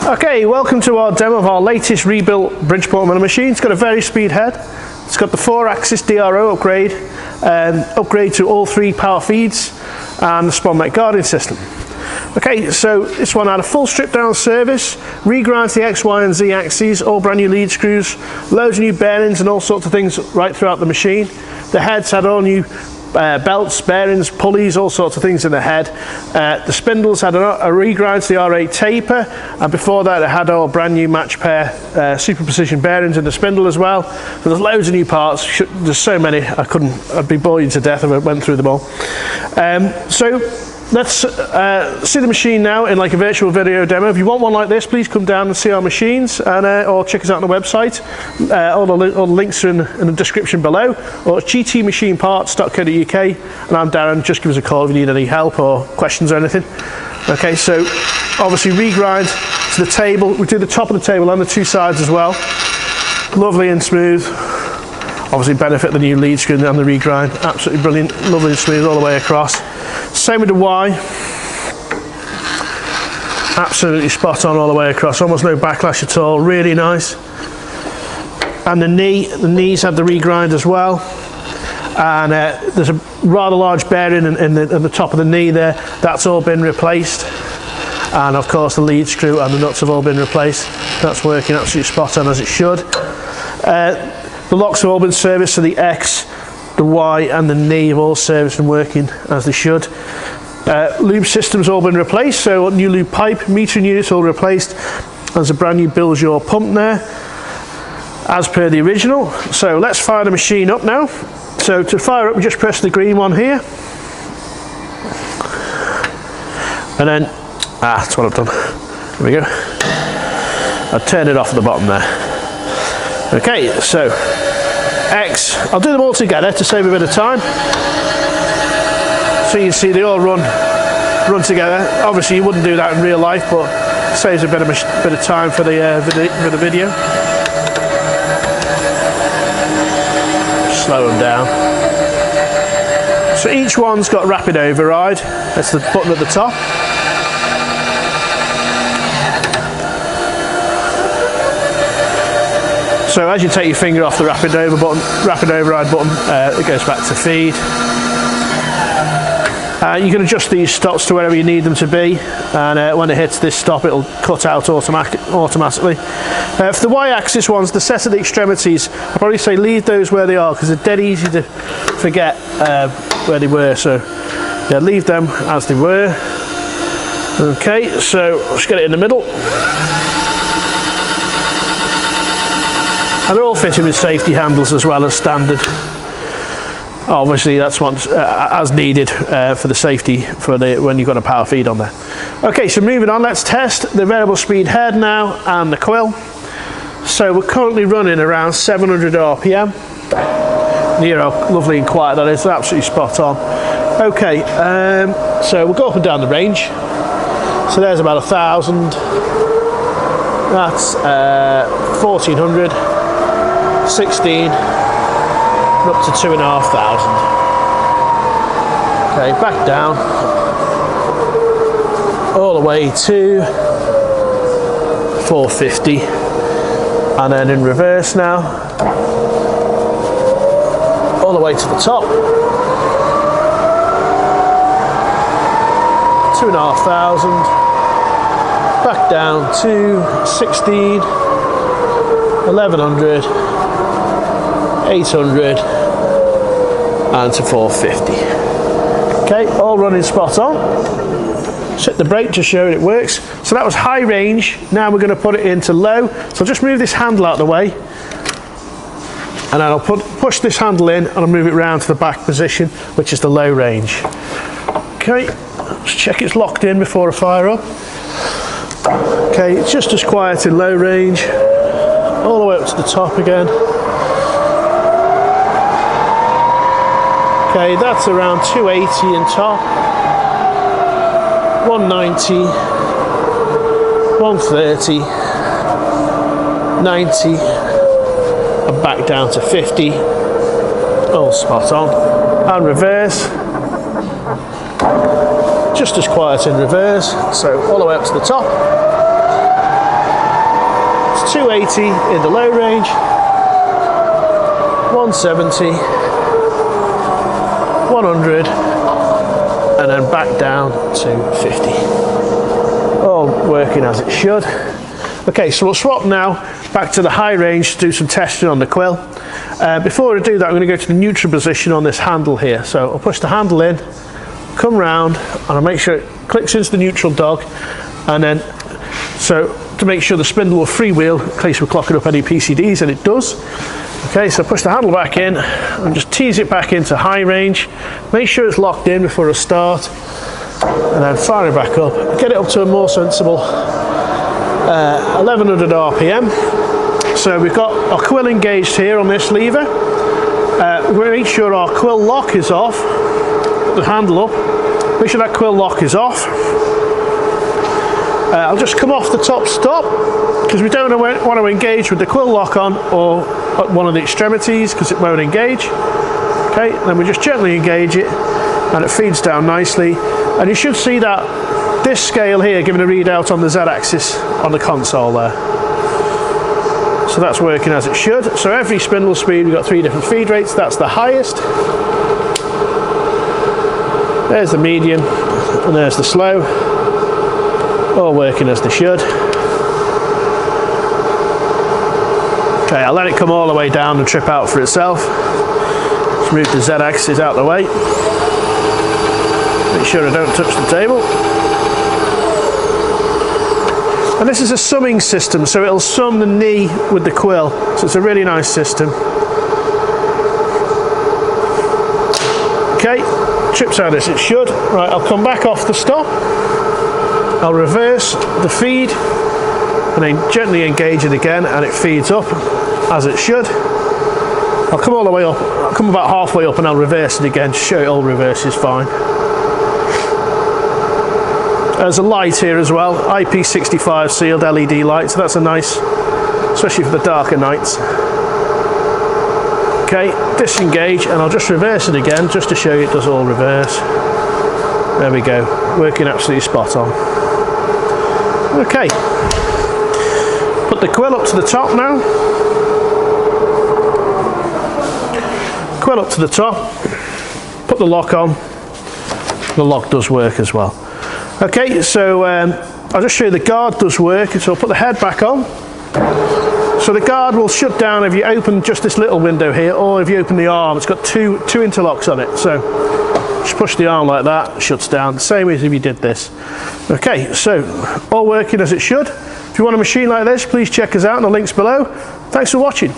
Okay, welcome to our demo of our latest rebuilt Bridgeport Milling machine. It's got a vari-speed head. It's got the 4-axis DRO upgrade to all 3 power feeds, and the SponMet guarding system. Okay, so this one had a full strip down service, regrind the X, Y and Z axes, all brand new lead screws, loads of new bearings and all sorts of things right throughout the machine. The heads had all new belts, bearings, pulleys, all sorts of things in the head. The spindles had a regrind to the R8 taper, and before that it had all brand new match pair super precision bearings in the spindle as well. So there's loads of new parts. There's so many I'd be boring to death if I went through them all. So let's see the machine now in like a virtual video demo. If you want one like this, please come down and see our machines, and or check us out on the website. All the links are in the description below, or gtmachineparts.co.uk. And I'm Darren. Just give us a call if you need any help or questions or anything. Okay, so obviously regrind to the table. We do the top of the table and the 2 sides as well. Lovely and smooth. Obviously benefit the new lead screw and the regrind. Absolutely brilliant, lovely and smooth all the way across. Same with the Y. Absolutely spot on all the way across. Almost no backlash at all. Really nice. And the knees had the regrind as well. And there's a rather large bearing in the top of the knee there. That's all been replaced. And of course the lead screw and the nuts have all been replaced. That's working absolutely spot on as it should. The locks have all been serviced, so the X, the Y and the knee have all serviced and working as they should. Lube system's all been replaced, so new lube pipe, metering units all replaced. There's a brand new Bills Your pump there, as per the original. So let's fire the machine up now. So to fire up, we just press the green one here. And then, that's what I've done. There we go. I've turned it off at the bottom there. Okay, so X, I'll do them all together to save a bit of time. So you can see they all run together. Obviously you wouldn't do that in real life, but it saves a bit of time for the video. Slow them down. So each one's got rapid override. That's the button at the top. So as you take your finger off the rapid override button, it goes back to feed. You can adjust these stops to wherever you need them to be, and when it hits this stop it'll cut out automatically. For the Y-axis ones, the set at the extremities, I'd probably say leave those where they are because they're dead easy to forget where they were, so yeah, leave them as they were. Okay, so let's get it in the middle. And they're all fitted with safety handles as well as standard. Obviously that's what's as needed for the safety when you've got a power feed on there. Okay, so moving on, let's test the variable speed head now and the coil. So we're currently running around 700 RPM. You know, lovely and quiet that is, absolutely spot on. Okay, so we'll go up and down the range. So there's about 1,000. That's 1,400. 16 up to 2,500. Okay, back down all the way to 450, and then in reverse now all the way to the top, 2,500, back down to 16, 1,100, 800 and to 450. Okay, all running spot on. Set the brake to show it works. So that was high range. Now we're going to put it into low. So I'll just move this handle out of the way, and then I'll push this handle in and I'll move it round to the back position, which is the low range. Okay, let's check it's locked in before I fire up. Okay, it's just as quiet in low range, all the way up to the top again. Okay, that's around 280 in top, 190, 130, 90, and back down to 50, all spot on. And reverse, just as quiet in reverse, so all the way up to the top. 280 in the low range, 170, 100, and then back down to 50. All working as it should. Okay, so we'll swap now back to the high range to do some testing on the quill. Before I do that, I'm going to go to the neutral position on this handle here. So I'll push the handle in, come round, and I'll make sure it clicks into the neutral dog, and then so to make sure the spindle will freewheel in case we're clocking up any PCDs, and it does. Okay, so push the handle back in and just tease it back into high range. Make sure it's locked in before I start, and then fire it back up. Get it up to a more sensible 1100 RPM. So we've got our quill engaged here on this lever. We'll make sure our quill lock is off. Put the handle up. Make sure that quill lock is off. I'll just come off the top stop because we don't want to engage with the quill lock on or at one of the extremities because it won't engage. Okay, then we just gently engage it and it feeds down nicely. And you should see that this scale here giving a readout on the Z-axis on the console there. So that's working as it should. So every spindle speed, we've got 3 different feed rates. That's the highest. There's the medium, and there's the slow. All working as they should. Okay, I'll let it come all the way down and trip out for itself. Just move the Z-axis out of the way. Make sure I don't touch the table. And this is a summing system, so it'll sum the knee with the quill. So it's a really nice system. Okay, trips out as it should. Right, I'll come back off the stop. I'll reverse the feed and then gently engage it again, and it feeds up as it should. I'll come all the way up, I'll come about halfway up and I'll reverse it again to show it all reverses fine. There's a light here as well, IP65 sealed LED light, so that's a nice, especially for the darker nights. Okay, disengage, and I'll just reverse it again just to show you it does all reverse. There we go, working absolutely spot on. Okay, put the quill up to the top now. Quill up to the top, put the lock on. The lock does work as well. Okay, so I'll just show you the guard does work. So I'll put the head back on. So the guard will shut down if you open just this little window here, or if you open the arm. It's got two interlocks on it. So just push the arm like that, it shuts down. Same as if you did this. Okay, so all working as it should. If you want a machine like this, please check us out in the links below. Thanks for watching.